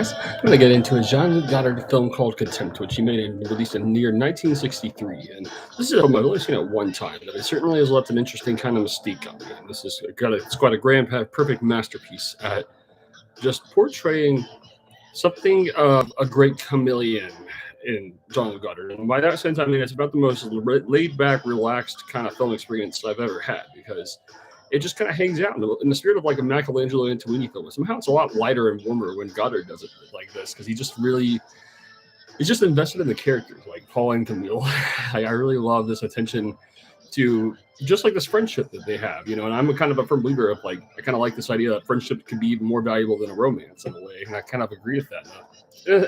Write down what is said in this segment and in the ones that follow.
podcast. I'm going to get into a Jean-Luc Godard film called Contempt, which he made and released in the year 1963. And this is a film I've only seen it one time, but it certainly has left an interesting kind of mystique on me. And it's quite a grand, perfect masterpiece at just portraying something of a great chameleon in Jean-Luc Godard. And by that sense, I mean it's about the most laid back, relaxed kind of film experience I've ever had because it just kind of hangs out in the spirit of like a Michelangelo Antonioni film. Somehow it's a lot lighter and warmer when Goddard does it like this because he's just invested in the characters like Paul and Camille. I really love this attention to just like this friendship that they have, you know. And I'm a kind of a firm believer of like I kind of like this idea that friendship can be even more valuable than a romance in a way, and I kind of agree with that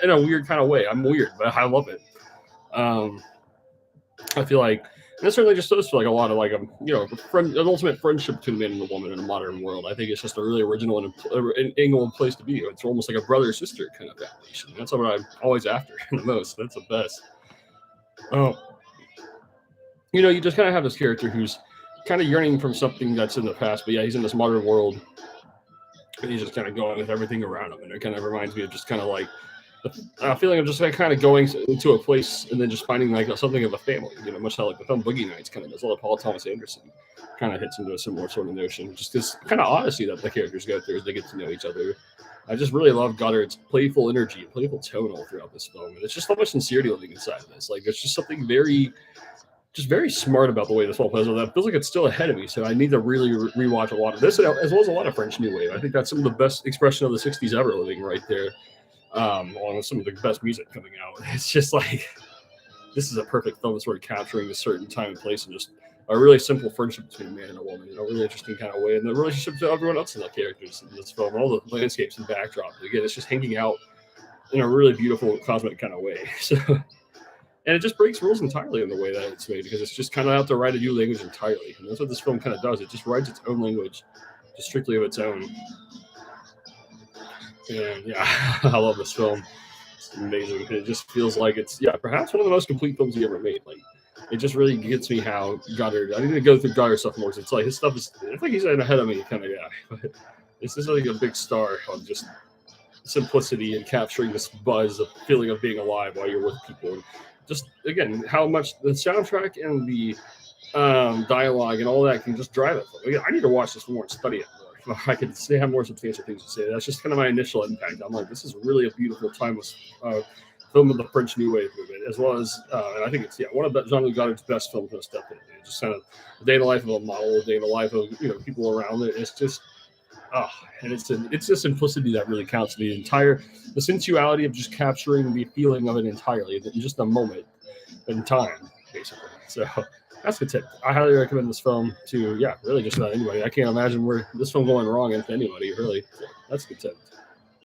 in a weird kind of way. I'm weird, but I love it. I feel like and it certainly just shows for like a lot of like an ultimate friendship between a man and a woman in a modern world. I think it's just a really original and angle and place to be. It's almost like a brother sister kind of foundation. That's what I'm always after the most. That's the best. Oh, you just kind of have this character who's kind of yearning from something that's in the past, but yeah, he's in this modern world, and he's just kind of going with everything around him, and it kind of reminds me of just kind of like a feeling of just like kind of going into a place and then just finding like something of a family, much how like the film Boogie Nights kind of does. A lot of Paul Thomas Anderson kind of hits into a similar sort of notion. Just this kind of odyssey that the characters go through as they get to know each other. I just really love Goddard's playful energy and playful tone all throughout this film, and it's just so much sincerity living inside of this. Like there's just something very smart about the way this film plays. That feels like it's still ahead of me, so I need to really rewatch a lot of this, as well as a lot of French New Wave. I think that's some of the best expression of the '60s ever living right there. Along with some of the best music coming out. It's just like this is a perfect film that's sort of capturing a certain time and place and just a really simple friendship between a man and a woman in a really interesting kind of way. And the relationship to everyone else in the characters in this film, all the landscapes and backdrop. Again, it's just hanging out in a really beautiful cosmic kind of way. So and it just breaks rules entirely in the way that it's made because it's just kind of out to write a new language entirely. And that's what this film kind of does. It just writes its own language, just strictly of its own. And yeah, I love this film. It's amazing. It just feels like it's perhaps one of the most complete films he ever made. Like it just really gets me how Goddard. I need to go through Goddard stuff more. It's like his stuff is. I think he's ahead of me, kind of guy. But this is like a big star on just simplicity and capturing this buzz of feeling of being alive while you're with people. And just again, how much the soundtrack and the dialogue and all that can just drive it. Again, I need to watch this more and study it more. I could say have more substantial things to say. That's just kind of my initial impact. I'm like, this is really a beautiful timeless film of the French New Wave movement, as well as, and I think it's one of Jean-Luc Godard's best films to step in. It's just kind of a day in the life of a model, a day in the life of people around it. It's just, and it's the simplicity that really counts. The sensuality of just capturing the feeling of it entirely in just a moment in time, basically. So. That's the tip. I highly recommend this film to, really just about anybody. I can't imagine where this film going wrong into anybody, really. So that's the tip.